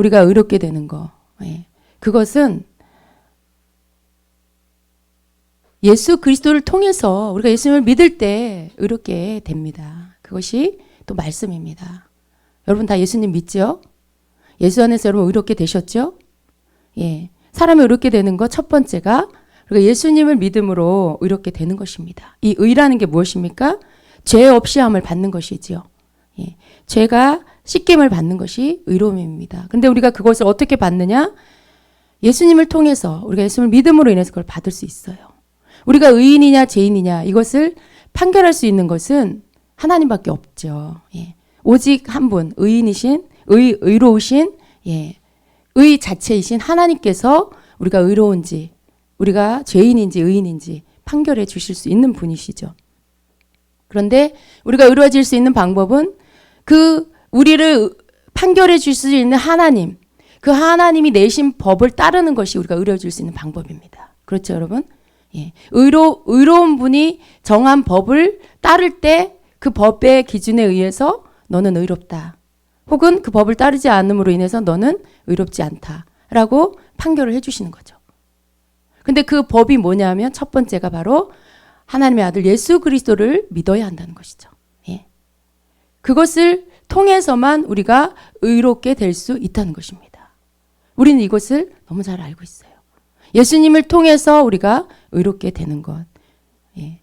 우리가 의롭게 되는 거. 예. 그것은 예수 그리스도를 통해서 우리가 예수님을 믿을 때 의롭게 됩니다. 그것이 또 말씀입니다. 여러분 다 예수님 믿죠? 예수 안에서 여러분 의롭게 되셨죠? 예. 사람이 의롭게 되는 것 첫 번째가 우리가 예수님을 믿음으로 의롭게 되는 것입니다. 이 의라는 게 무엇입니까? 죄 없이 함을 받는 것이지요. 예. 죄가 씻김을 받는 것이 의로움입니다. 근데 우리가 그것을 어떻게 받느냐? 예수님을 통해서 우리가 예수님을 믿음으로 인해서 그걸 받을 수 있어요. 우리가 의인이냐 죄인이냐 이것을 판결할 수 있는 것은 하나님밖에 없죠. 예. 오직 한 분 의인이신 의로우신 예. 의 자체이신 하나님께서 우리가 의로운지 우리가 죄인인지 의인인지 판결해 주실 수 있는 분이시죠. 그런데 우리가 의로워질 수 있는 방법은 그 우리를 판결해 줄 수 있는 하나님, 그 하나님이 내신 법을 따르는 것이 우리가 의로워질 수 있는 방법입니다. 그렇죠, 여러분? 예. 의로운 분이 정한 법을 따를 때 그 법의 기준에 의해서 너는 의롭다. 혹은 그 법을 따르지 않음으로 인해서 너는 의롭지 않다라고 판결을 해주시는 거죠. 근데 그 법이 뭐냐면 첫 번째가 바로 하나님의 아들 예수 그리스도를 믿어야 한다는 것이죠. 예. 그것을 통해서만 우리가 의롭게 될 수 있다는 것입니다. 우리는 이것을 너무 잘 알고 있어요. 예수님을 통해서 우리가 의롭게 되는 것. 예.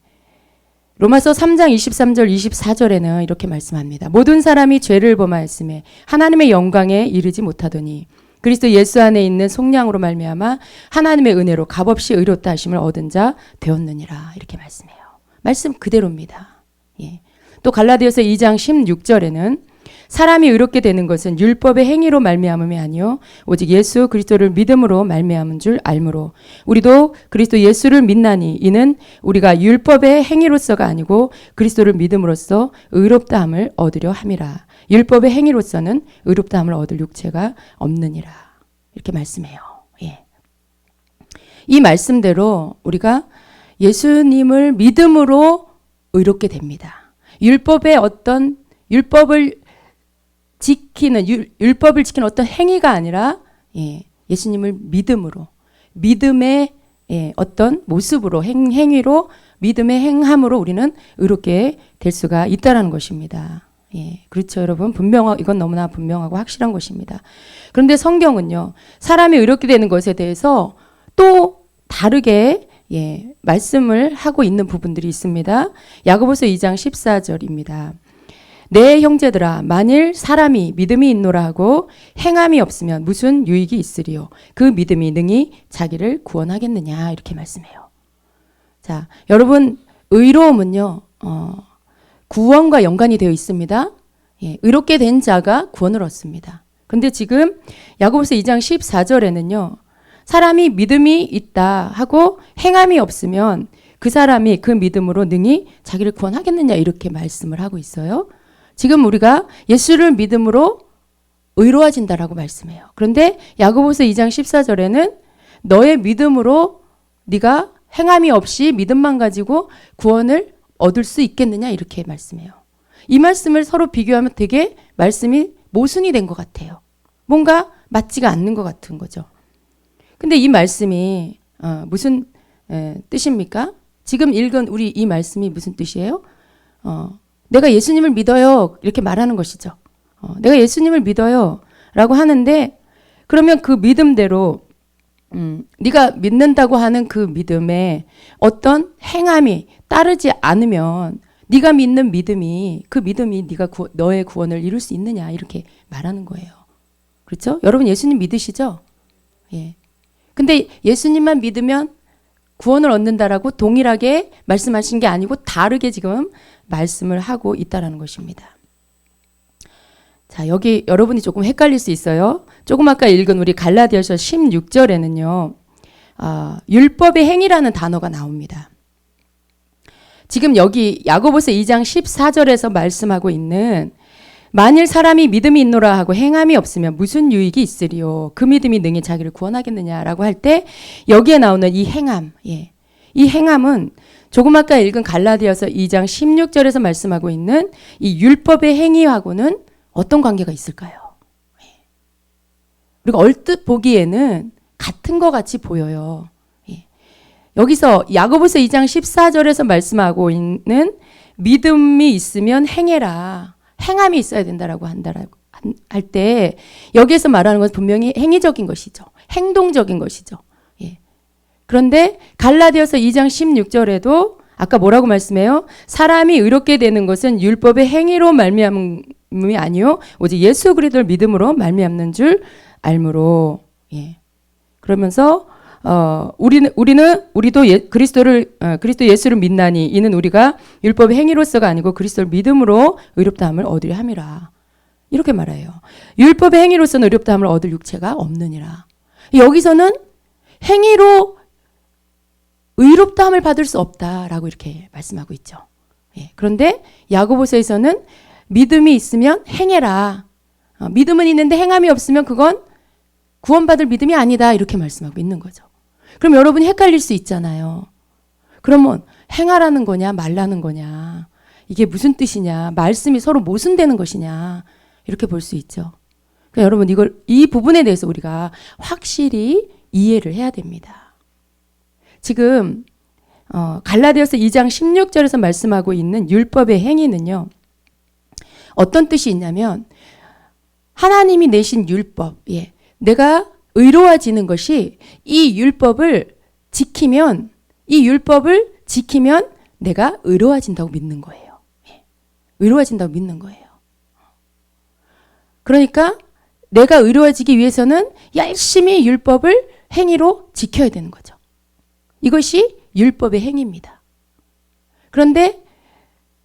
로마서 3장 23절 24절에는 이렇게 말씀합니다. 모든 사람이 죄를 범하였음에 하나님의 영광에 이르지 못하더니 그리스도 예수 안에 있는 속량으로 말미암아 하나님의 은혜로 값없이 의롭다 하심을 얻은 자 되었느니라. 이렇게 말씀해요. 말씀 그대로입니다. 예. 또 갈라디아서 2장 16절에는 사람이 의롭게 되는 것은 율법의 행위로 말미암음이 아니요 오직 예수 그리스도를 믿음으로 말미암은 줄 알므로 우리도 그리스도 예수를 믿나니 이는 우리가 율법의 행위로서가 아니고 그리스도를 믿음으로써 의롭다함을 얻으려 함이라. 율법의 행위로서는 의롭다함을 얻을 육체가 없느니라. 이렇게 말씀해요. 예. 이 말씀대로 우리가 예수님을 믿음으로 의롭게 됩니다. 율법의 어떤 율법을 지키는 어떤 행위가 아니라 예수님을 믿음으로 믿음의 어떤 모습으로 행위로 믿음의 행함으로 우리는 의롭게 될 수가 있다라는 것입니다. 예, 그렇죠, 여러분. 이건 너무나 분명하고 확실한 것입니다. 그런데 성경은요, 사람이 의롭게 되는 것에 대해서 또 다르게 말씀을 하고 있는 부분들이 있습니다. 야고보서 2장 14절입니다. 내 형제들아 만일 사람이 믿음이 있노라 하고 행함이 없으면 무슨 유익이 있으리요 그 믿음이 능히 자기를 구원하겠느냐 이렇게 말씀해요. 자, 여러분 의로움은요 구원과 연관이 되어 있습니다. 예, 의롭게 된 자가 구원을 얻습니다. 그런데 지금 야고보서 2장 14절에는요 사람이 믿음이 있다 하고 행함이 없으면 그 사람이 그 믿음으로 능히 자기를 구원하겠느냐 이렇게 말씀을 하고 있어요. 지금 우리가 예수를 믿음으로 의로워진다라고 말씀해요. 그런데 야고보서 2장 14절에는 너의 믿음으로 네가 행함이 없이 믿음만 가지고 구원을 얻을 수 있겠느냐 이렇게 말씀해요. 이 말씀을 서로 비교하면 되게 말씀이 모순이 된 것 같아요. 뭔가 맞지가 않는 것 같은 거죠. 근데 이 말씀이 무슨 뜻입니까? 지금 읽은 우리 이 말씀이 무슨 뜻이에요? 내가 예수님을 믿어요. 이렇게 말하는 것이죠. 내가 예수님을 믿어요. 라고 하는데 그러면 그 믿음대로 네가 믿는다고 하는 그 믿음에 어떤 행함이 따르지 않으면 네가 믿는 믿음이 그 믿음이 너의 구원을 이룰 수 있느냐 이렇게 말하는 거예요. 그렇죠? 여러분 예수님 믿으시죠? 예. 근데 예수님만 믿으면 구원을 얻는다라고 동일하게 말씀하신 게 아니고 다르게 지금 말씀을 하고 있다라는 것입니다. 자, 여기 여러분이 조금 헷갈릴 수 있어요. 조금 아까 읽은 우리 갈라디아서 16절에는요. 율법의 행위라는 단어가 나옵니다. 지금 여기 야고보서 2장 14절에서 말씀하고 있는 만일 사람이 믿음이 있노라 하고 행함이 없으면 무슨 유익이 있으리요 그 믿음이 능히 자기를 구원하겠느냐라고 할 때 여기에 나오는 이 행함, 이 행함은 조금 아까 읽은 갈라디아서 2장 16절에서 말씀하고 있는 이 율법의 행위하고는 어떤 관계가 있을까요? 우리가 얼뜻 보기에는 같은 것 같이 보여요. 예. 여기서 야고보서 2장 14절에서 말씀하고 있는 믿음이 있으면 행해라. 행함이 있어야 된다라고 할 때 여기에서 말하는 것은 분명히 행위적인 것이죠. 행동적인 것이죠. 예. 그런데 갈라디아서 2장 16절에도 아까 뭐라고 말씀해요? 사람이 의롭게 되는 것은 율법의 행위로 말미암음이 아니요 오직 예수 그리스도를 믿음으로 말미암는 줄 알므로. 예. 그러면서 우리도 그리스도 예수를 믿나니 이는 우리가 율법의 행위로서가 아니고 그리스도를 믿음으로 의롭다함을 얻으려 함이라. 이렇게 말해요. 율법의 행위로서는 의롭다함을 얻을 육체가 없느니라. 여기서는 행위로 의롭다함을 받을 수 없다라고 이렇게 말씀하고 있죠. 예. 그런데 야고보서에서는 믿음이 있으면 행해라. 믿음은 있는데 행함이 없으면 그건 구원받을 믿음이 아니다. 이렇게 말씀하고 있는 거죠. 그럼 여러분이 헷갈릴 수 있잖아요. 그러면 행하라는 거냐 말라는 거냐. 이게 무슨 뜻이냐. 말씀이 서로 모순되는 것이냐. 이렇게 볼 수 있죠. 그러니까 여러분 이 부분에 대해서 우리가 확실히 이해를 해야 됩니다. 지금 갈라디아서 2장 16절에서 말씀하고 있는 율법의 행위는요. 어떤 뜻이 있냐면 하나님이 내신 율법, 예, 내가 의로워지는 것이 이 율법을 지키면 내가 의로워진다고 믿는 거예요. 예, 의로워진다고 믿는 거예요. 그러니까 내가 의로워지기 위해서는 열심히 율법을 행위로 지켜야 되는 거죠. 이것이 율법의 행위입니다. 그런데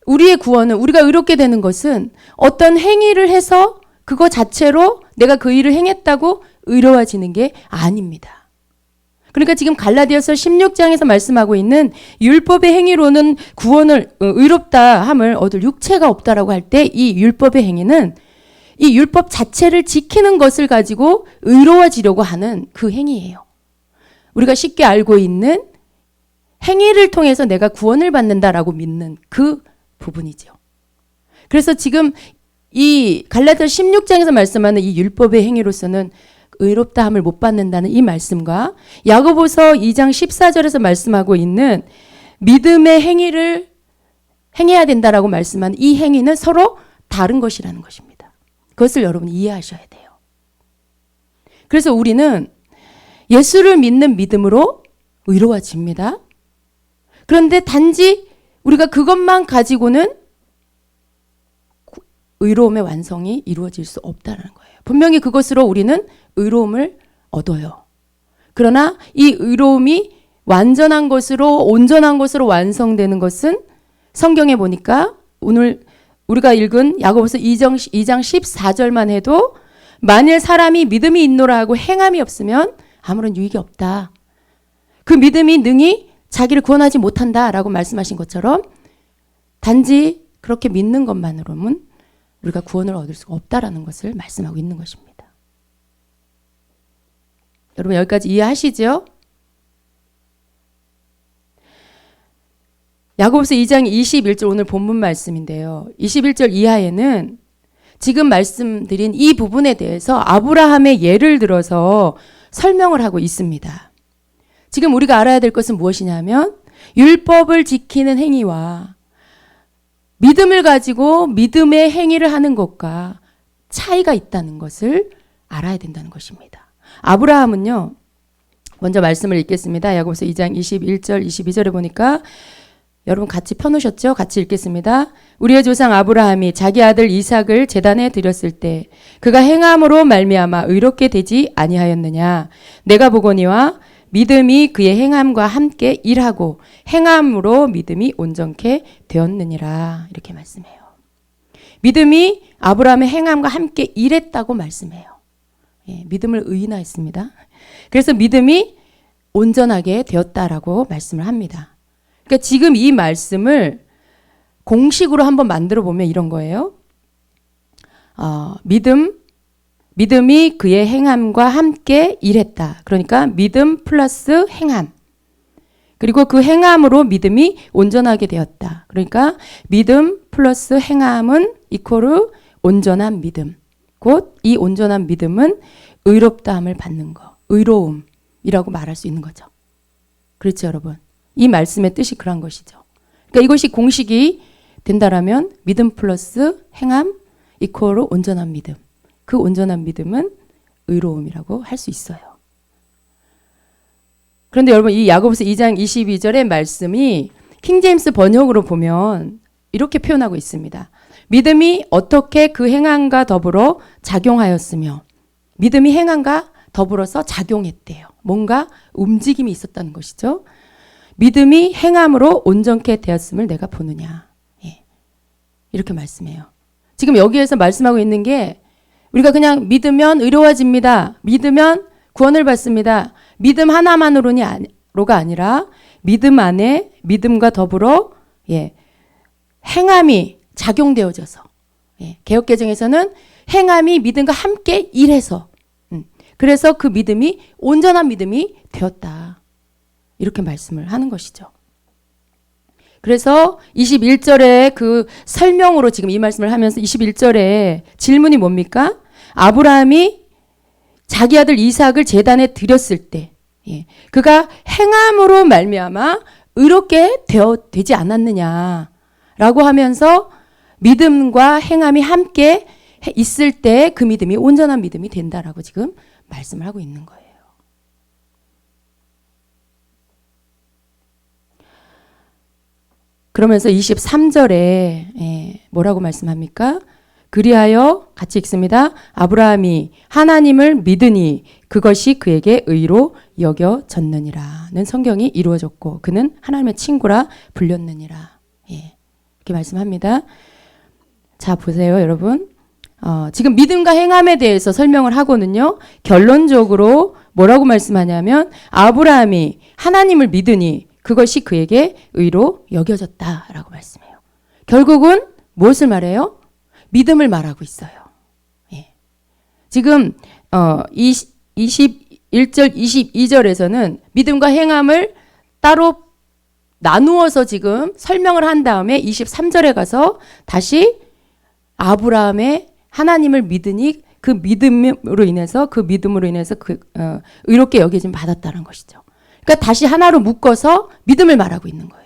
우리의 구원은 우리가 의롭게 되는 것은 어떤 행위를 해서 그거 자체로 내가 그 일을 행했다고 의로워지는 게 아닙니다. 그러니까 지금 갈라디아서 16장에서 말씀하고 있는 율법의 행위로는 구원을 의롭다함을 얻을 육체가 없다라고 할 때 이 율법의 행위는 이 율법 자체를 지키는 것을 가지고 의로워지려고 하는 그 행위예요. 우리가 쉽게 알고 있는 행위를 통해서 내가 구원을 받는다라고 믿는 그 부분이죠. 그래서 지금 이 갈라디아 16장에서 말씀하는 이 율법의 행위로서는 의롭다함을 못 받는다는 이 말씀과 야고보서 2장 14절에서 말씀하고 있는 믿음의 행위를 행해야 된다라고 말씀한 이 행위는 서로 다른 것이라는 것입니다. 그것을 여러분 이해하셔야 돼요. 그래서 우리는 예수를 믿는 믿음으로 의로워집니다. 그런데 단지 우리가 그것만 가지고는 의로움의 완성이 이루어질 수 없다는 거예요. 분명히 그것으로 우리는 의로움을 얻어요. 그러나 이 의로움이 완전한 것으로 온전한 것으로 완성되는 것은 성경에 보니까 오늘 우리가 읽은 야고보서 2장 14절만 해도 만일 사람이 믿음이 있노라 하고 행함이 없으면 아무런 유익이 없다. 그 믿음이 능히 자기를 구원하지 못한다라고 말씀하신 것처럼 단지 그렇게 믿는 것만으로는 우리가 구원을 얻을 수가 없다라는 것을 말씀하고 있는 것입니다. 여러분 여기까지 이해하시죠? 야고보서 2장 21절 오늘 본문 말씀인데요. 21절 이하에는 지금 말씀드린 이 부분에 대해서 아브라함의 예를 들어서 설명을 하고 있습니다. 지금 우리가 알아야 될 것은 무엇이냐면 율법을 지키는 행위와 믿음을 가지고 믿음의 행위를 하는 것과 차이가 있다는 것을 알아야 된다는 것입니다. 아브라함은요. 먼저 말씀을 읽겠습니다. 야고보서 2장 21절 22절에 보니까 여러분 같이 펴놓으셨죠? 같이 읽겠습니다. 우리의 조상 아브라함이 자기 아들 이삭을 제단에 드렸을 때 그가 행함으로 말미암아 의롭게 되지 아니하였느냐. 내가 보거니와 믿음이 그의 행함과 함께 일하고 행함으로 믿음이 온전케 되었느니라. 이렇게 말씀해요. 믿음이 아브라함의 행함과 함께 일했다고 말씀해요. 예, 믿음을 의인화했습니다. 그래서 믿음이 온전하게 되었다라고 말씀을 합니다. 그러니까 지금 이 말씀을 공식으로 한번 만들어 보면 이런 거예요. 믿음이 그의 행함과 함께 일했다. 그러니까 믿음 플러스 행함. 그리고 그 행함으로 믿음이 온전하게 되었다. 그러니까 믿음 플러스 행함은 이코르 온전한 믿음. 곧 이 온전한 믿음은 의롭다함을 받는 거, 의로움이라고 말할 수 있는 거죠. 그렇죠, 여러분? 이 말씀의 뜻이 그런 것이죠. 그러니까 이것이 공식이 된다라면 믿음 플러스 행함 이퀄로 온전한 믿음. 그 온전한 믿음은 의로움이라고 할 수 있어요. 그런데 여러분 이 야고보서 2장 22절의 말씀이 킹제임스 번역으로 보면 이렇게 표현하고 있습니다. 믿음이 어떻게 그 행함과 더불어 작용하였으며 믿음이 행함과 더불어서 작용했대요. 뭔가 움직임이 있었다는 것이죠. 믿음이 행함으로 온전케 되었음을 내가 보느냐. 예. 이렇게 말씀해요. 지금 여기에서 말씀하고 있는 게 우리가 그냥 믿으면 의로워집니다. 믿으면 구원을 받습니다. 믿음 하나만으로가 아니라 믿음 안에 믿음과 더불어 행함이 작용되어져서 개역개정에서는 행함이 믿음과 함께 일해서 그래서 그 믿음이 온전한 믿음이 되었다. 이렇게 말씀을 하는 것이죠. 그래서 21절에 그 설명으로 지금 이 말씀을 하면서 21절에 질문이 뭡니까? 아브라함이 자기 아들 이삭을 제단에 드렸을 때 그가 행함으로 말미암아 의롭게 되지 않았느냐라고 하면서 믿음과 행함이 함께 있을 때 그 믿음이 온전한 믿음이 된다라고 지금 말씀을 하고 있는 거예요. 그러면서 23절에 뭐라고 말씀합니까? 그리하여 같이 읽습니다. 아브라함이 하나님을 믿으니 그것이 그에게 의로 여겨졌느니라는 성경이 이루어졌고 그는 하나님의 친구라 불렸느니라. 이렇게 말씀합니다. 자 보세요 여러분. 지금 믿음과 행함에 대해서 설명을 하고는요. 결론적으로 뭐라고 말씀하냐면 아브라함이 하나님을 믿으니 그것이 그에게 의로 여겨졌다라고 말씀해요. 결국은 무엇을 말해요? 믿음을 말하고 있어요. 지금 21절, 22절에서는 믿음과 행함을 따로 나누어서 지금 설명을 한 다음에 23절에 가서 다시 아브라함의 하나님을 믿으니 그 믿음으로 인해서 의롭게 여겨짐 받았다는 것이죠. 그러니까 다시 하나로 묶어서 믿음을 말하고 있는 거예요.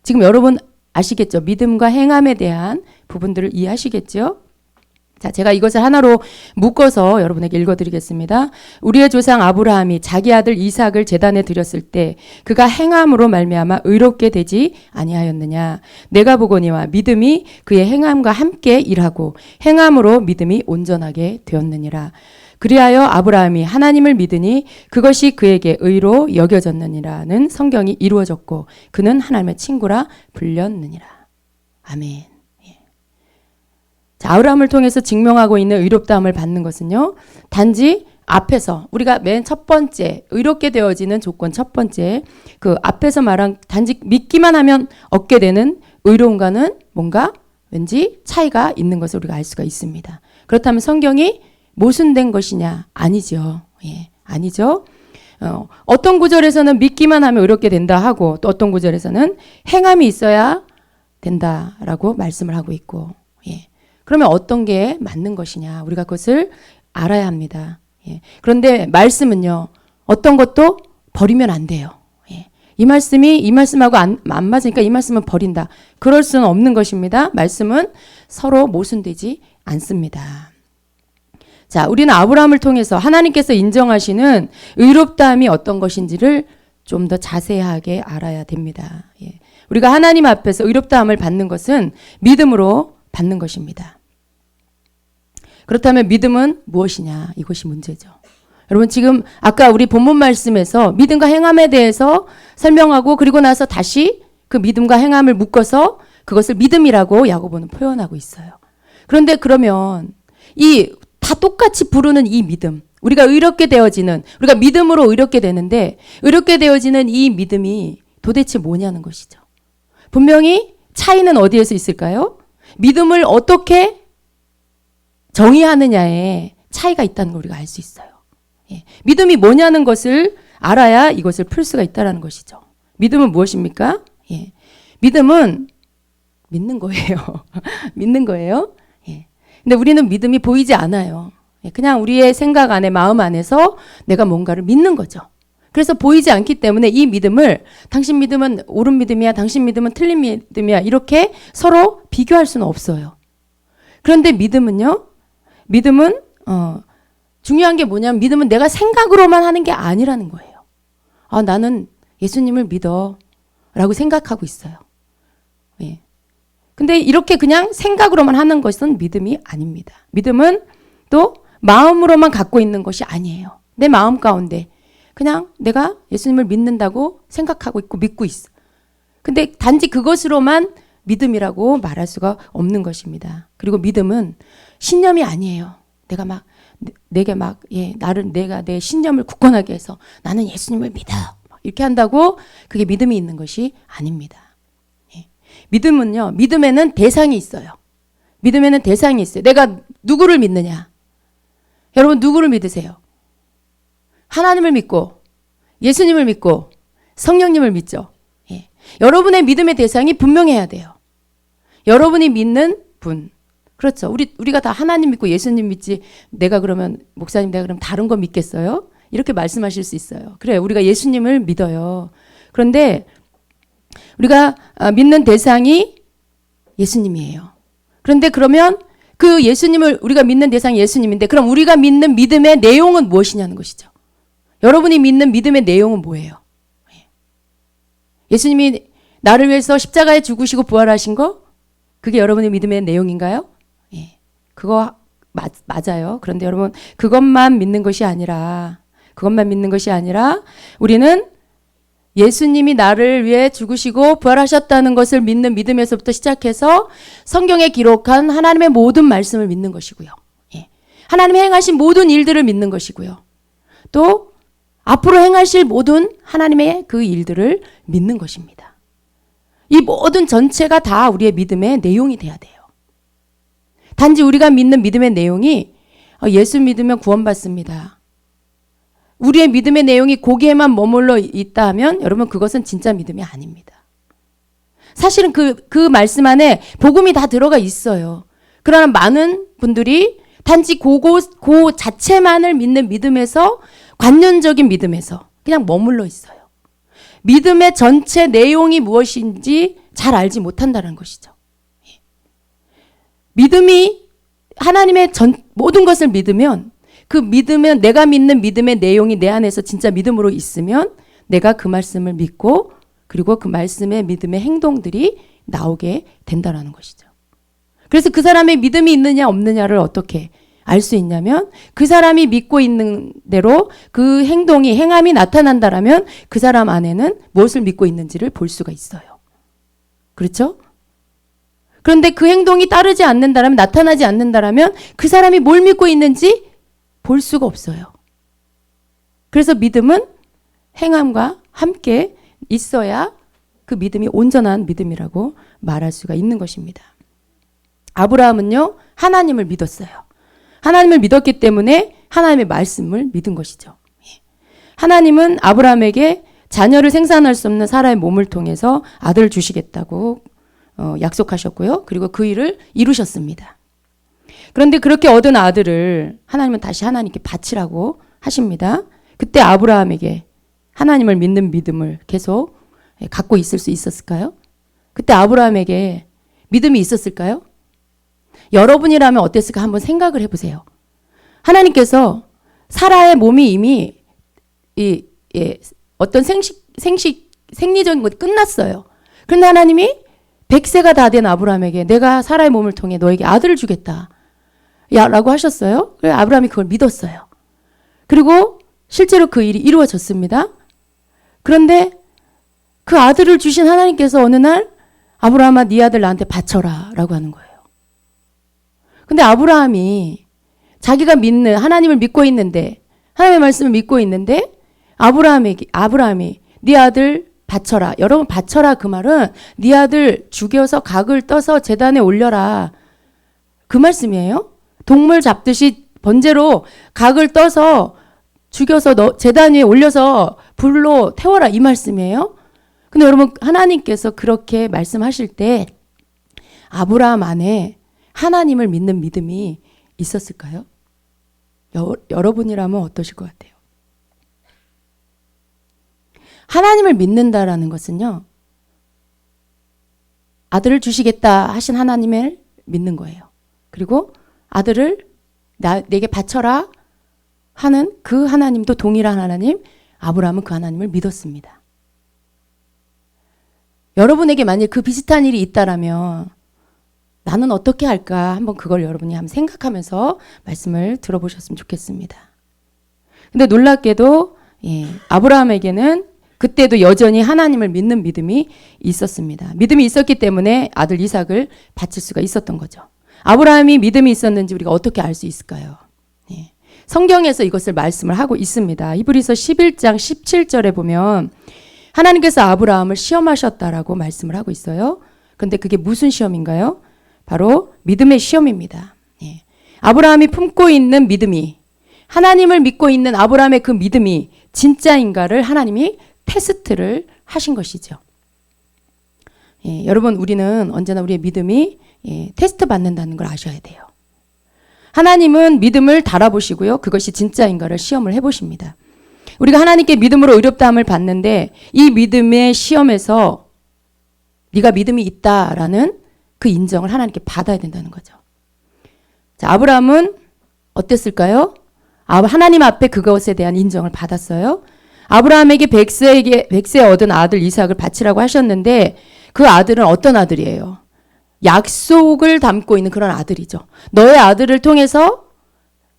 지금 여러분 아시겠죠? 믿음과 행함에 대한 부분들을 이해하시겠죠? 자, 제가 이것을 하나로 묶어서 여러분에게 읽어드리겠습니다. 우리의 조상 아브라함이 자기 아들 이삭을 제단에 드렸을 때 그가 행함으로 말미암아 의롭게 되지 아니하였느냐. 내가 보거니와 믿음이 그의 행함과 함께 일하고 행함으로 믿음이 온전하게 되었느니라. 그리하여 아브라함이 하나님을 믿으니 그것이 그에게 의로 여겨졌느니라는 성경이 이루어졌고 그는 하나님의 친구라 불렸느니라. 아멘. 자, 아브라함을 통해서 증명하고 있는 의롭다함을 받는 것은요. 단지 앞에서 우리가 맨 첫 번째 의롭게 되어지는 조건 첫 번째 그 앞에서 말한 단지 믿기만 하면 얻게 되는 의로움과는 뭔가 왠지 차이가 있는 것을 우리가 알 수가 있습니다. 그렇다면 성경이 모순된 것이냐? 아니죠. 아니죠. 어떤 구절에서는 믿기만 하면 의롭게 된다 하고 또 어떤 구절에서는 행함이 있어야 된다라고 말씀을 하고 있고 그러면 어떤 게 맞는 것이냐? 우리가 그것을 알아야 합니다. 그런데 말씀은요. 어떤 것도 버리면 안 돼요. 이 말씀하고 안 맞으니까 이 말씀은 버린다. 그럴 수는 없는 것입니다. 말씀은 서로 모순되지 않습니다. 자, 우리는 아브라함을 통해서 하나님께서 인정하시는 의롭다함이 어떤 것인지를 좀 더 자세하게 알아야 됩니다. 우리가 하나님 앞에서 의롭다함을 받는 것은 믿음으로 받는 것입니다. 그렇다면 믿음은 무엇이냐? 이것이 문제죠. 여러분 지금 아까 우리 본문 말씀에서 믿음과 행함에 대해서 설명하고 그리고 나서 다시 그 믿음과 행함을 묶어서 그것을 믿음이라고 야고보는 표현하고 있어요. 그런데 그러면 이 다 똑같이 부르는 이 믿음, 우리가 의롭게 되어지는, 우리가 믿음으로 의롭게 되는데 의롭게 되어지는 이 믿음이 도대체 뭐냐는 것이죠. 분명히 차이는 어디에서 있을까요? 믿음을 어떻게 정의하느냐에 차이가 있다는 걸 우리가 알 수 있어요. 믿음이 뭐냐는 것을 알아야 이것을 풀 수가 있다는 것이죠. 믿음은 무엇입니까? 믿음은 믿는 거예요. 믿는 거예요. 근데 우리는 믿음이 보이지 않아요. 그냥 우리의 생각 안에, 마음 안에서 내가 뭔가를 믿는 거죠. 그래서 보이지 않기 때문에 이 믿음을 당신 믿음은 옳은 믿음이야, 당신 믿음은 틀린 믿음이야 이렇게 서로 비교할 수는 없어요. 그런데 믿음은요. 믿음은 중요한 게 뭐냐면 믿음은 내가 생각으로만 하는 게 아니라는 거예요. 나는 예수님을 믿어 라고 생각하고 있어요. 예. 근데 이렇게 그냥 생각으로만 하는 것은 믿음이 아닙니다. 믿음은 또 마음으로만 갖고 있는 것이 아니에요. 내 마음 가운데 그냥 내가 예수님을 믿는다고 생각하고 있고 믿고 있어. 근데 단지 그것으로만 믿음이라고 말할 수가 없는 것입니다. 그리고 믿음은 신념이 아니에요. 내가 내 신념을 굳건하게 해서 나는 예수님을 믿어. 이렇게 한다고 그게 믿음이 있는 것이 아닙니다. 예. 믿음은요, 믿음에는 대상이 있어요. 믿음에는 대상이 있어요. 내가 누구를 믿느냐? 여러분, 누구를 믿으세요? 하나님을 믿고, 예수님을 믿고, 성령님을 믿죠. 예. 여러분의 믿음의 대상이 분명해야 돼요. 여러분이 믿는 분. 그렇죠. 우리가 다 하나님 믿고 예수님 믿지, 내가 그러면, 목사님 내가 그럼 다른 거 믿겠어요? 이렇게 말씀하실 수 있어요. 그래, 우리가 예수님을 믿어요. 그런데 우리가 믿는 대상이 예수님이에요. 그런데 그러면 그 예수님을, 우리가 믿는 대상이 예수님인데 그럼 우리가 믿는 믿음의 내용은 무엇이냐는 것이죠. 여러분이 믿는 믿음의 내용은 뭐예요? 예수님이 나를 위해서 십자가에 죽으시고 부활하신 거? 그게 여러분의 믿음의 내용인가요? 예. 그거 맞아요. 그런데 여러분, 그것만 믿는 것이 아니라 우리는 예수님이 나를 위해 죽으시고 부활하셨다는 것을 믿는 믿음에서부터 시작해서 성경에 기록한 하나님의 모든 말씀을 믿는 것이고요. 예. 하나님이 행하신 모든 일들을 믿는 것이고요. 또 앞으로 행하실 모든 하나님의 그 일들을 믿는 것입니다. 이 모든 전체가 다 우리의 믿음의 내용이 돼야 돼요. 단지 우리가 믿는 믿음의 내용이 예수 믿으면 구원받습니다. 우리의 믿음의 내용이 거기에만 머물러 있다 하면 여러분, 그것은 진짜 믿음이 아닙니다. 사실은 그 말씀 안에 복음이 다 들어가 있어요. 그러나 많은 분들이 단지 그 자체만을 믿는 믿음에서, 관념적인 믿음에서 그냥 머물러 있어요. 믿음의 전체 내용이 무엇인지 잘 알지 못한다는 것이죠. 믿음이 하나님의 모든 것을 믿으면, 그 믿으면, 내가 믿는 믿음의 내용이 내 안에서 진짜 믿음으로 있으면 내가 그 말씀을 믿고, 그리고 그 말씀의 믿음의 행동들이 나오게 된다는 것이죠. 그래서 그 사람의 믿음이 있느냐 없느냐를 어떻게 알 수 있냐면, 그 사람이 믿고 있는 대로 그 행함이 나타난다라면 그 사람 안에는 무엇을 믿고 있는지를 볼 수가 있어요. 그렇죠? 그런데 그 행동이 따르지 않는다라면, 나타나지 않는다라면 그 사람이 뭘 믿고 있는지 볼 수가 없어요. 그래서 믿음은 행함과 함께 있어야 그 믿음이 온전한 믿음이라고 말할 수가 있는 것입니다. 아브라함은요, 하나님을 믿었어요. 하나님을 믿었기 때문에 하나님의 말씀을 믿은 것이죠. 하나님은 아브라함에게 자녀를 생산할 수 없는 사라의 몸을 통해서 아들을 주시겠다고 약속하셨고요. 그리고 그 일을 이루셨습니다. 그런데 그렇게 얻은 아들을 하나님은 다시 하나님께 바치라고 하십니다. 그때 아브라함에게 하나님을 믿는 믿음을 계속 갖고 있을 수 있었을까요? 그때 아브라함에게 믿음이 있었을까요? 여러분이라면 어땠을까 한번 생각을 해보세요. 하나님께서 사라의 몸이 이미 어떤 생리적인 것이 끝났어요. 그런데 하나님이 100세가 다 된 아브라함에게 내가 사라의 몸을 통해 너에게 아들을 주겠다 라고 하셨어요. 그래서 아브라함이 그걸 믿었어요. 그리고 실제로 그 일이 이루어졌습니다. 그런데 그 아들을 주신 하나님께서 어느 날 아브라함아, 네 아들 나한테 바쳐라 라고 하는 거예요. 근데 아브라함이 자기가 믿는, 하나님을 믿고 있는데, 하나님의 말씀을 믿고 있는데 아브라함이 네 아들 바쳐라. 여러분, 바쳐라 그 말은 네 아들 죽여서 각을 떠서 제단에 올려라, 그 말씀이에요. 동물 잡듯이 번제로 각을 떠서 죽여서 제단 위에 올려서 불로 태워라, 이 말씀이에요. 근데 여러분, 하나님께서 그렇게 말씀하실 때 아브라함 안에 하나님을 믿는 믿음이 있었을까요? 여러분이라면 어떠실 것 같아요? 하나님을 믿는다라는 것은요, 아들을 주시겠다 하신 하나님을 믿는 거예요. 그리고 아들을 내게 바쳐라 하는 그 하나님도 동일한 하나님, 아브라함은 그 하나님을 믿었습니다. 여러분에게 만약 그 비슷한 일이 있다라면 나는 어떻게 할까? 한번 그걸 여러분이 한번 생각하면서 말씀을 들어보셨으면 좋겠습니다. 근데 놀랍게도 아브라함에게는 그때도 여전히 하나님을 믿는 믿음이 있었습니다. 믿음이 있었기 때문에 아들 이삭을 바칠 수가 있었던 거죠. 아브라함이 믿음이 있었는지 우리가 어떻게 알 수 있을까요? 성경에서 이것을 말씀을 하고 있습니다. 히브리서 11장 17절에 보면 하나님께서 아브라함을 시험하셨다라고 말씀을 하고 있어요. 그런데 그게 무슨 시험인가요? 바로 믿음의 시험입니다. 아브라함이 품고 있는 믿음이, 하나님을 믿고 있는 아브라함의 그 믿음이 진짜인가를 하나님이 테스트를 하신 것이죠. 여러분, 우리는 언제나 우리의 믿음이 테스트 받는다는 걸 아셔야 돼요. 하나님은 믿음을 달아보시고요, 그것이 진짜인가를 시험을 해보십니다. 우리가 하나님께 믿음으로 의롭다함을 받는데 이 믿음의 시험에서 네가 믿음이 있다라는 그 인정을 하나님께 받아야 된다는 거죠. 자, 아브라함은 어땠을까요? 하나님 앞에 그것에 대한 인정을 받았어요. 아브라함에게 100세에 얻은 아들 이삭을 바치라고 하셨는데 그 아들은 어떤 아들이에요? 약속을 담고 있는 그런 아들이죠. 너의 아들을 통해서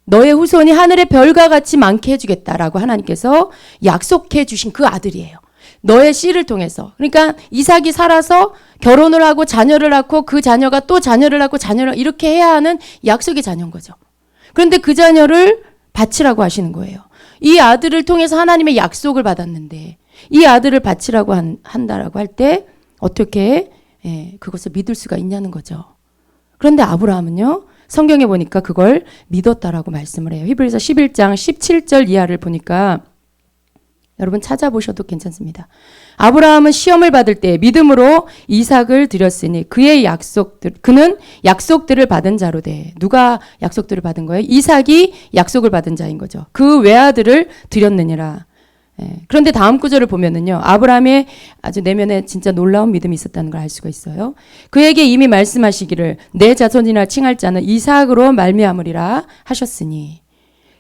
너의 후손이 하늘의 별과 같이 많게 해주겠다라고 하나님께서 약속해 주신 그 아들이에요. 너의 씨를 통해서. 그러니까 이삭이 살아서 결혼을 하고 자녀를 낳고 그 자녀가 또 자녀를 낳고 자녀를 이렇게 해야 하는 약속의 자녀인 거죠. 그런데 그 자녀를 바치라고 하시는 거예요. 이 아들을 통해서 하나님의 약속을 받았는데 이 아들을 바치라고 한다라고 할 때 어떻게 그것을 믿을 수가 있냐는 거죠. 그런데 아브라함은요, 성경에 보니까 그걸 믿었다라고 말씀을 해요. 히브리서 11장 17절 이하를 보니까 여러분 찾아보셔도 괜찮습니다. 아브라함은 시험을 받을 때 믿음으로 이삭을 드렸으니 그는 약속들을 받은 자로 돼. 누가 약속들을 받은 거예요? 이삭이 약속을 받은 자인 거죠. 그 외아들을 드렸느니라. 그런데 다음 구절을 보면은요, 아브라함의 아주 내면에 진짜 놀라운 믿음이 있었다는 걸 알 수가 있어요. 그에게 이미 말씀하시기를 내 자손이라 칭할 자는 이삭으로 말미암으리라 하셨으니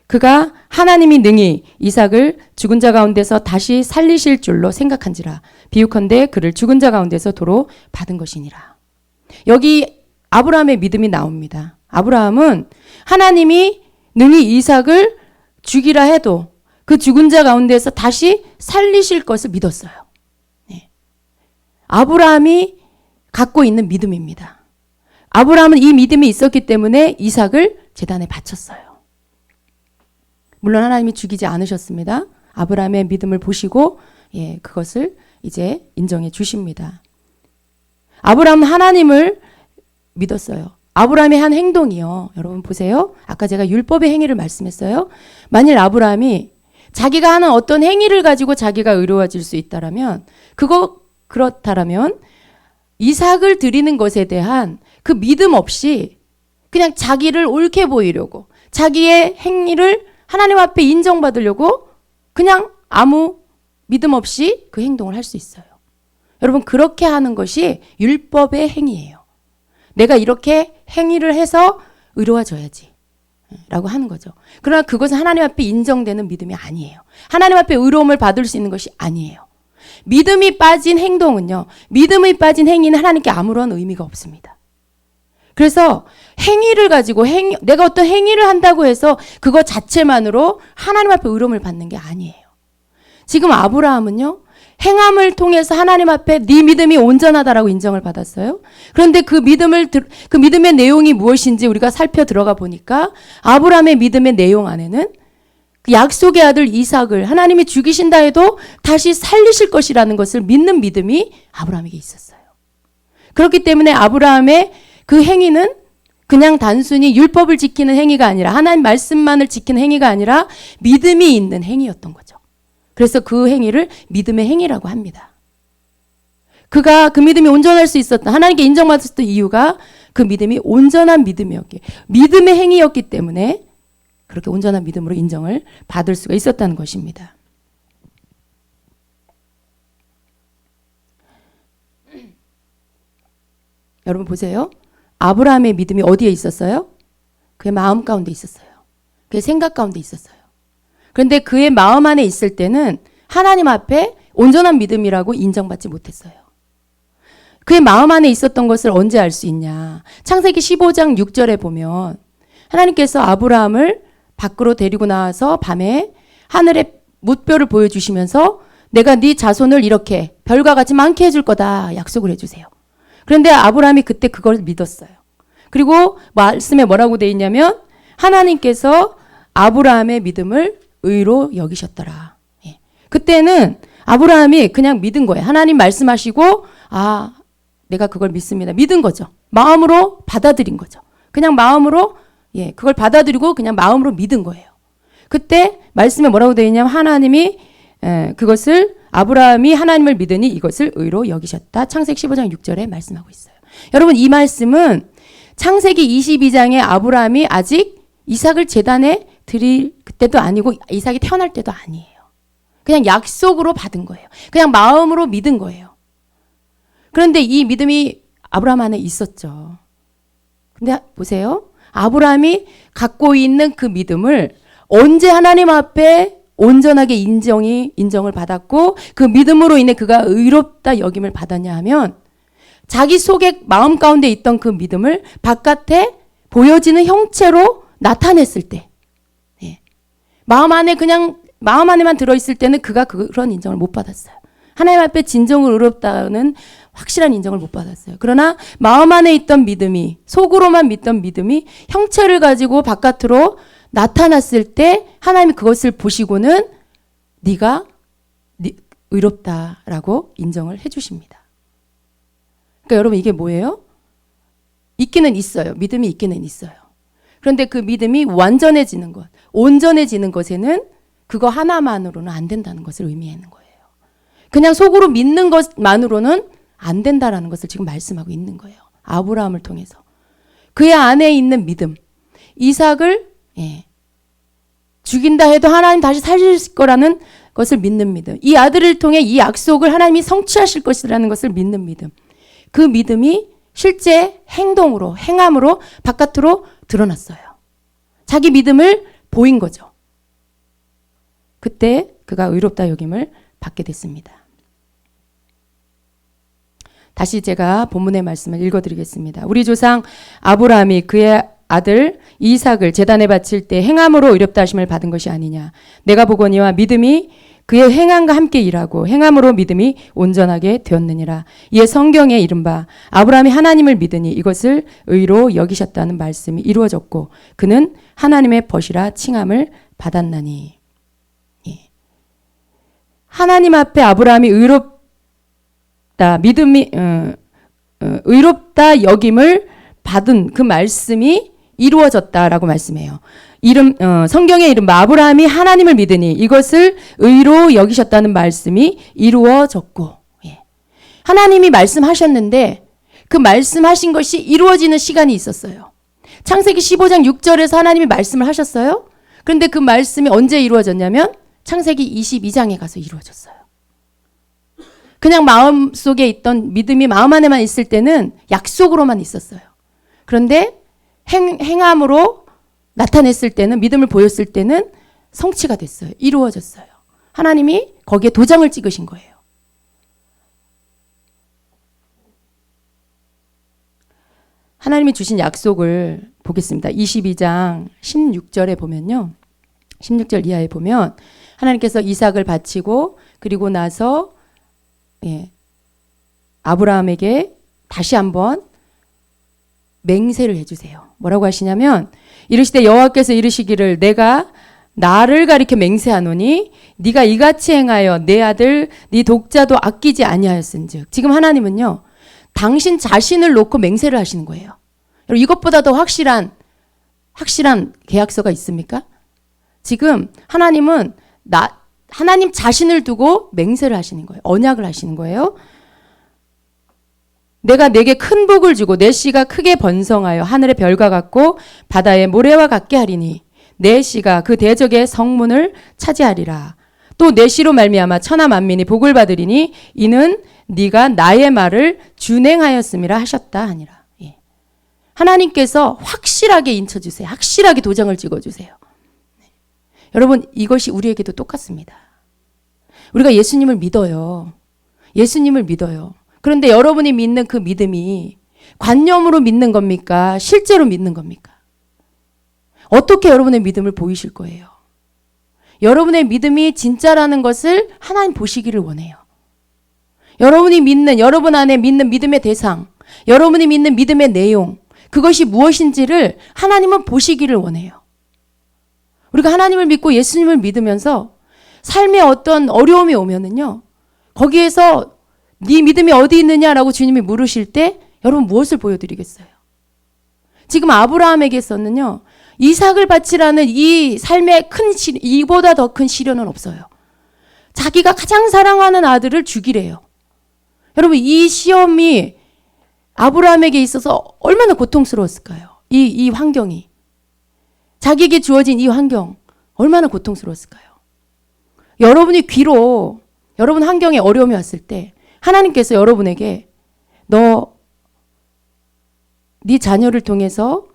그가 하나님이 능히 이삭을 죽은 자 가운데서 다시 살리실 줄로 생각한지라 비유컨대 그를 죽은 자 가운데서 도로 받은 것이니라. 여기 아브라함의 믿음이 나옵니다. 아브라함은 하나님이 능히 이삭을 죽이라 해도 그 죽은 자 가운데서 다시 살리실 것을 믿었어요. 아브라함이 갖고 있는 믿음입니다. 아브라함은 이 믿음이 있었기 때문에 이삭을 제단에 바쳤어요. 물론 하나님이 죽이지 않으셨습니다. 아브라함의 믿음을 보시고 그것을 이제 인정해 주십니다. 아브라함은 하나님을 믿었어요. 아브라함의 한 행동이요. 여러분 보세요. 아까 제가 율법의 행위를 말씀했어요. 만일 아브라함이 자기가 하는 어떤 행위를 가지고 자기가 의로워질 수 있다라면 그렇다라면 이삭을 드리는 것에 대한 그 믿음 없이 그냥 자기를 옳게 보이려고 자기의 행위를 하나님 앞에 인정받으려고 그냥 아무 믿음 없이 그 행동을 할 수 있어요. 여러분 그렇게 하는 것이 율법의 행위예요. 내가 이렇게 행위를 해서 의로워져야지 라고 하는 거죠. 그러나 그것은 하나님 앞에 인정되는 믿음이 아니에요. 하나님 앞에 의로움을 받을 수 있는 것이 아니에요. 믿음이 빠진 행동은요, 믿음이 빠진 행위는 하나님께 아무런 의미가 없습니다. 그래서 행위를 가지고 내가 어떤 행위를 한다고 해서 그것 자체만으로 하나님 앞에 의로움을 받는 게 아니에요. 지금 아브라함은요, 행함을 통해서 하나님 앞에 네 믿음이 온전하다라고 인정을 받았어요. 그런데 그 믿음의 내용이 무엇인지 우리가 살펴 들어가 보니까 아브라함의 믿음의 내용 안에는 그 약속의 아들 이삭을 하나님이 죽이신다 해도 다시 살리실 것이라는 것을 믿는 믿음이 아브라함에게 있었어요. 그렇기 때문에 아브라함의 그 행위는 그냥 단순히 율법을 지키는 행위가 아니라 하나님 말씀만을 지키는 행위가 아니라 믿음이 있는 행위였던 거죠. 그래서 그 행위를 믿음의 행위라고 합니다. 그가 그 믿음이 온전할 수 있었던, 하나님께 인정받았던 이유가 그 믿음이 온전한 믿음이었기에, 믿음의 행위였기 때문에 그렇게 온전한 믿음으로 인정을 받을 수가 있었다는 것입니다. 여러분 보세요. 아브라함의 믿음이 어디에 있었어요? 그의 마음 가운데 있었어요. 그의 생각 가운데 있었어요. 그런데 그의 마음 안에 있을 때는 하나님 앞에 온전한 믿음이라고 인정받지 못했어요. 그의 마음 안에 있었던 것을 언제 알 수 있냐? 창세기 15장 6절에 보면 하나님께서 아브라함을 밖으로 데리고 나와서 밤에 하늘의 뭇별을 보여주시면서 내가 네 자손을 이렇게 별과 같이 많게 해줄 거다 약속을 해주세요. 그런데 아브라함이 그때 그걸 믿었어요. 그리고 말씀에 뭐라고 돼 있냐면 하나님께서 아브라함의 믿음을 의로 여기셨더라. 예. 그때는 아브라함이 그냥 믿은 거예요. 하나님 말씀하시고 내가 그걸 믿습니다. 믿은 거죠. 마음으로 받아들인 거죠. 그냥 마음으로 그걸 받아들이고 그냥 마음으로 믿은 거예요. 그때 말씀에 뭐라고 되어 있냐면 하나님이 그것을 아브라함이 하나님을 믿으니 이것을 의로 여기셨다. 창세기 15장 6절에 말씀하고 있어요. 여러분 이 말씀은 창세기 22장에 아브라함이 아직 이삭을 제단에 드릴 그때도 아니고 이삭이 태어날 때도 아니에요. 그냥 약속으로 받은 거예요. 그냥 마음으로 믿은 거예요. 그런데 이 믿음이 아브라함 안에 있었죠. 근데 보세요. 아브라함이 갖고 있는 그 믿음을 언제 하나님 앞에 온전하게 인정을 받았고 그 믿음으로 인해 그가 의롭다 여김을 받았냐 하면 자기 속에 마음 가운데 있던 그 믿음을 바깥에 보여지는 형체로 나타냈을 때 마음 안에만 들어있을 때는 그가 그런 인정을 못 받았어요. 하나님 앞에 진정으로 의롭다는 확실한 인정을 못 받았어요. 그러나 마음 안에 있던 믿음이 속으로만 믿던 믿음이 형체를 가지고 바깥으로 나타났을 때 하나님이 그것을 보시고는 네가 의롭다라고 인정을 해주십니다. 그러니까 여러분 이게 뭐예요? 있기는 있어요. 믿음이 있기는 있어요. 그런데 그 믿음이 완전해지는 것, 온전해지는 것에는 그거 하나만으로는 안 된다는 것을 의미하는 거예요. 그냥 속으로 믿는 것만으로는 안 된다라는 것을 지금 말씀하고 있는 거예요. 아브라함을 통해서. 그의 안에 있는 믿음. 이삭을 죽인다 해도 하나님 다시 살릴 거라는 것을 믿는 믿음. 이 아들을 통해 이 약속을 하나님이 성취하실 것이라는 것을 믿는 믿음. 그 믿음이 실제 행함으로 바깥으로 드러났어요. 자기 믿음을 보인 거죠. 그때 그가 의롭다 여김을 받게 됐습니다. 다시 제가 본문의 말씀을 읽어드리겠습니다. 우리 조상 아브라함이 그의 아들 이삭을 제단에 바칠 때 행함으로 의롭다 하심을 받은 것이 아니냐. 내가 보거니와 믿음이 그의 행함과 함께 일하고 행함으로 믿음이 온전하게 되었느니라. 이에 성경에 이른바 아브라함이 하나님을 믿으니 이것을 의로 여기셨다는 말씀이 이루어졌고 그는 하나님의 벗이라 칭함을 받았나니. 하나님 앞에 아브라함이 믿음이 의롭다 여김을 받은 그 말씀이 이루어졌다라고 말씀해요. 성경에 이른바 아브라함이 하나님을 믿으니 이것을 의로 여기셨다는 말씀이 이루어졌고, 하나님이 말씀하셨는데 그 말씀하신 것이 이루어지는 시간이 있었어요. 창세기 15장 6절에서 하나님이 말씀을 하셨어요. 그런데 그 말씀이 언제 이루어졌냐면 창세기 22장에 가서 이루어졌어요. 그냥 마음속에 있던 믿음이 마음 안에만 있을 때는 약속으로만 있었어요. 그런데 행함으로 나타냈을 때는, 믿음을 보였을 때는 성취가 됐어요. 이루어졌어요. 하나님이 거기에 도장을 찍으신 거예요. 하나님이 주신 약속을 보겠습니다. 22장 16절에 보면요. 16절 이하에 보면 하나님께서 이삭을 바치고 그리고 나서 아브라함에게 다시 한번 맹세를 해주세요. 뭐라고 하시냐면 이르시되 여호와께서 이르시기를 내가 나를 가리켜 맹세하노니 네가 이같이 행하여 내 아들 네 독자도 아끼지 아니하였은즉. 지금 하나님은요 당신 자신을 놓고 맹세를 하시는 거예요. 여러분 이것보다 더 확실한 계약서가 있습니까? 지금 하나님은 하나님 자신을 두고 맹세를 하시는 거예요. 언약을 하시는 거예요. 내가 내게 큰 복을 주고 내 씨가 크게 번성하여 하늘의 별과 같고 바다의 모래와 같게 하리니 내 씨가 그 대적의 성문을 차지하리라. 또 내 씨로 말미암아 천하 만민이 복을 받으리니 이는 네가 나의 말을 준행하였음이라 하셨다 하니라. 예. 하나님께서 확실하게 인쳐주세요. 확실하게 도장을 찍어주세요. 네. 여러분, 이것이 우리에게도 똑같습니다. 우리가 예수님을 믿어요. 예수님을 믿어요. 그런데 여러분이 믿는 그 믿음이 관념으로 믿는 겁니까? 실제로 믿는 겁니까? 어떻게 여러분의 믿음을 보이실 거예요? 여러분의 믿음이 진짜라는 것을 하나님 보시기를 원해요. 여러분이 믿는, 여러분 안에 믿는 믿음의 대상, 여러분이 믿는 믿음의 내용, 그것이 무엇인지를 하나님은 보시기를 원해요. 우리가 하나님을 믿고 예수님을 믿으면서 삶에 어떤 어려움이 오면은요, 거기에서 네 믿음이 어디 있느냐라고 주님이 물으실 때 여러분 무엇을 보여드리겠어요? 지금 아브라함에게서는요, 이삭을 바치라는 이 삶의 이보다 더 큰 시련은 없어요. 자기가 가장 사랑하는 아들을 죽이래요. 여러분, 이 시험이 아브라함에게 있어서 얼마나 고통스러웠을까요? 이 환경이. 자기에게 주어진 이 환경, 얼마나 고통스러웠을까요? 여러분이 귀로, 여러분 환경에 어려움이 왔을 때 하나님께서 여러분에게 네 자녀를 통해서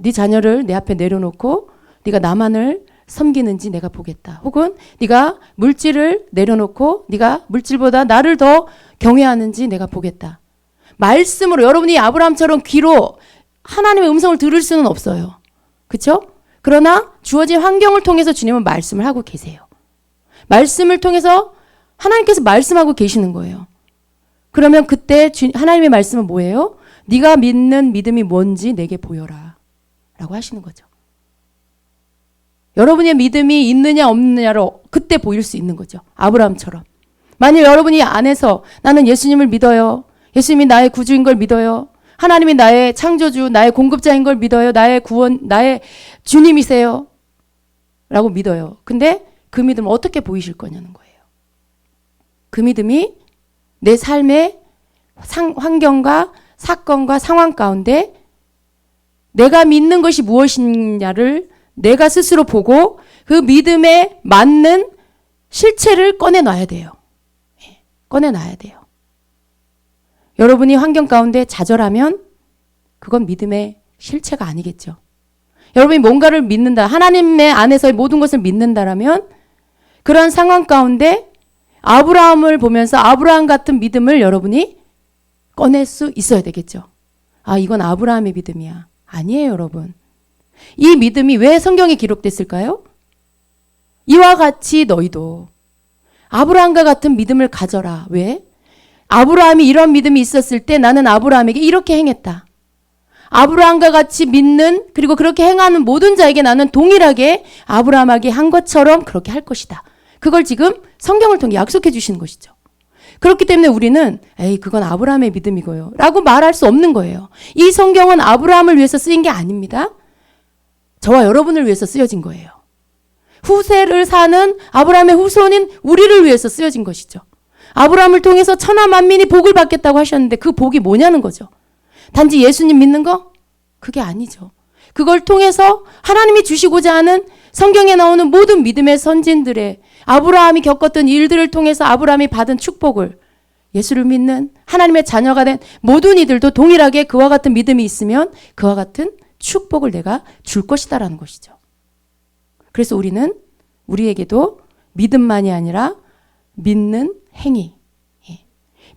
네 자녀를 내 앞에 내려놓고 네가 나만을 섬기는지 내가 보겠다. 혹은 네가 물질을 내려놓고 네가 물질보다 나를 더 경외하는지 내가 보겠다. 말씀으로 여러분이 아브라함처럼 귀로 하나님의 음성을 들을 수는 없어요. 그렇죠? 그러나 주어진 환경을 통해서 주님은 말씀을 하고 계세요. 말씀을 통해서 하나님께서 말씀하고 계시는 거예요. 그러면 그때 하나님의 말씀은 뭐예요? 네가 믿는 믿음이 뭔지 내게 보여라 라고 하시는 거죠. 여러분의 믿음이 있느냐 없느냐로 그때 보일 수 있는 거죠. 아브라함처럼. 만약 여러분이 안에서 나는 예수님을 믿어요. 예수님이 나의 구주인 걸 믿어요. 하나님이 나의 창조주, 나의 공급자인 걸 믿어요. 나의 구원, 나의 주님이세요. 라고 믿어요. 근데 그 믿음을 어떻게 보이실 거냐는 거예요. 그 믿음이 내 삶의 환경과 사건과 상황 가운데 내가 믿는 것이 무엇이냐를 내가 스스로 보고 그 믿음에 맞는 실체를 꺼내놔야 돼요. 꺼내놔야 돼요. 여러분이 환경 가운데 좌절하면 그건 믿음의 실체가 아니겠죠. 여러분이 뭔가를 믿는다, 하나님의 안에서의 모든 것을 믿는다라면 그런 상황 가운데 아브라함을 보면서 아브라함 같은 믿음을 여러분이 꺼낼 수 있어야 되겠죠. 아, 이건 아브라함의 믿음이야. 아니에요, 여러분. 이 믿음이 왜 성경에 기록됐을까요? 이와 같이 너희도 아브라함과 같은 믿음을 가져라. 왜? 아브라함이 이런 믿음이 있었을 때 나는 아브라함에게 이렇게 행했다. 아브라함과 같이 믿는 그리고 그렇게 행하는 모든 자에게 나는 동일하게 아브라함에게 한 것처럼 그렇게 할 것이다. 그걸 지금 성경을 통해 약속해 주시는 것이죠. 그렇기 때문에 우리는 그건 아브라함의 믿음이고요 라고 말할 수 없는 거예요. 이 성경은 아브라함을 위해서 쓰인 게 아닙니다. 저와 여러분을 위해서 쓰여진 거예요. 후세를 사는 아브라함의 후손인 우리를 위해서 쓰여진 것이죠. 아브라함을 통해서 천하 만민이 복을 받겠다고 하셨는데 그 복이 뭐냐는 거죠. 단지 예수님 믿는 거? 그게 아니죠. 그걸 통해서 하나님이 주시고자 하는 성경에 나오는 모든 믿음의 선진들의 아브라함이 겪었던 일들을 통해서 아브라함이 받은 축복을 예수를 믿는 하나님의 자녀가 된 모든 이들도 동일하게 그와 같은 믿음이 있으면 그와 같은 축복을 내가 줄 것이다라는 것이죠. 그래서 우리에게도 믿음만이 아니라 믿는 행위,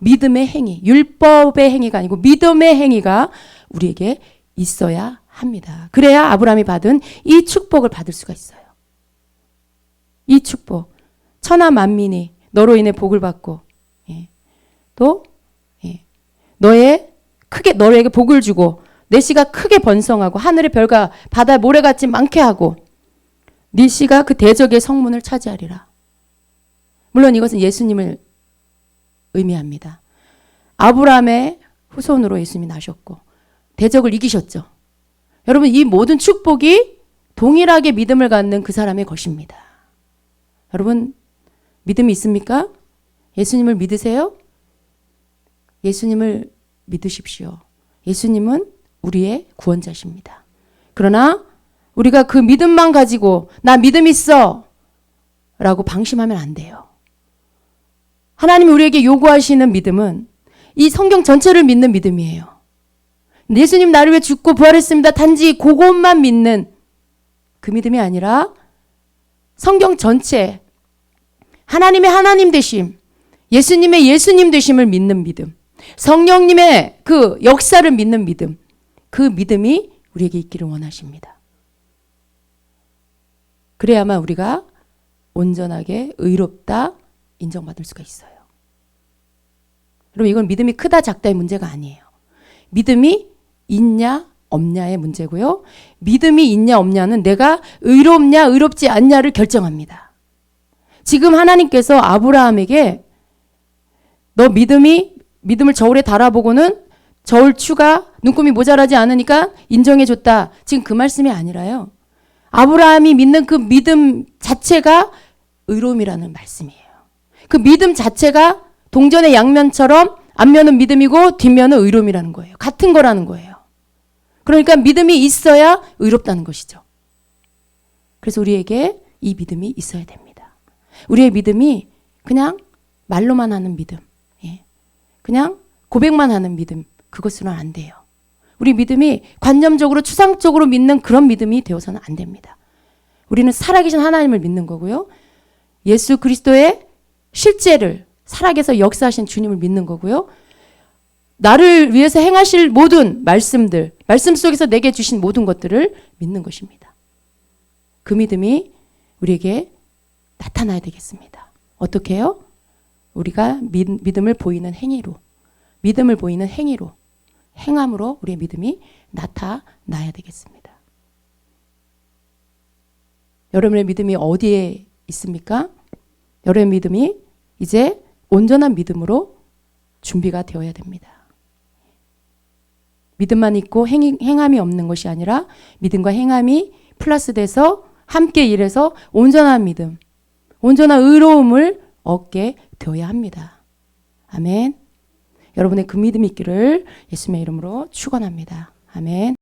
믿음의 행위, 율법의 행위가 아니고 믿음의 행위가 우리에게 있어야 합니다. 그래야 아브라함이 받은 이 축복을 받을 수가 있어요. 이 축복, 천하 만민이 너로 인해 복을 받고 또 너에게 복을 주고 내 씨가 크게 번성하고 하늘의 별과 바다 모래같이 많게 하고 네 씨가 그 대적의 성문을 차지하리라. 물론 이것은 예수님을 의미합니다. 아브라함의 후손으로 예수님이 나셨고 대적을 이기셨죠. 여러분, 이 모든 축복이 동일하게 믿음을 갖는 그 사람의 것입니다. 여러분, 믿음이 있습니까? 예수님을 믿으세요? 예수님을 믿으십시오. 예수님은 우리의 구원자십니다. 그러나 우리가 그 믿음만 가지고 나 믿음 있어 라고 방심하면 안 돼요. 하나님이 우리에게 요구하시는 믿음은 이 성경 전체를 믿는 믿음이에요. 예수님 나를 위해 죽고 부활했습니다. 단지 그것만 믿는 그 믿음이 아니라 성경 전체, 하나님의 하나님 되심, 예수님의 예수님 되심을 믿는 믿음, 성령님의 그 역사를 믿는 믿음, 그 믿음이 우리에게 있기를 원하십니다. 그래야만 우리가 온전하게 의롭다 인정받을 수가 있어요. 여러분, 이건 믿음이 크다 작다의 문제가 아니에요. 믿음이 있냐 없냐의 문제고요. 믿음이 있냐 없냐는 내가 의롭냐 의롭지 않냐를 결정합니다. 지금 하나님께서 아브라함에게 너 믿음을 저울에 달아보고는 저울추가 눈금이 모자라지 않으니까 인정해줬다. 지금 그 말씀이 아니라요. 아브라함이 믿는 그 믿음 자체가 의로움이라는 말씀이에요. 그 믿음 자체가 동전의 양면처럼 앞면은 믿음이고 뒷면은 의로움이라는 거예요. 같은 거라는 거예요. 그러니까 믿음이 있어야 의롭다는 것이죠. 그래서 우리에게 이 믿음이 있어야 됩니다. 우리의 믿음이 그냥 말로만 하는 믿음, 그냥 고백만 하는 믿음, 그것으로는 안 돼요. 우리 믿음이 관념적으로 추상적으로 믿는 그런 믿음이 되어서는 안 됩니다. 우리는 살아계신 하나님을 믿는 거고요. 예수 그리스도의 실제를 살아계서 역사하신 주님을 믿는 거고요. 나를 위해서 행하실 모든 말씀들, 말씀 속에서 내게 주신 모든 것들을 믿는 것입니다. 그 믿음이 우리에게 나타나야 되겠습니다. 어떻게 해요? 우리가 믿음을 보이는 행위로, 믿음을 보이는 행위로, 행함으로 우리의 믿음이 나타나야 되겠습니다. 여러분의 믿음이 어디에 있습니까? 여러분의 믿음이 이제 온전한 믿음으로 준비가 되어야 됩니다. 믿음만 있고 행함이 없는 것이 아니라 믿음과 행함이 플러스돼서 함께 일해서 온전한 믿음, 온전한 의로움을 얻게 되어야 합니다. 아멘. 여러분의 그 믿음이 있기를 예수님의 이름으로 축원합니다. 아멘.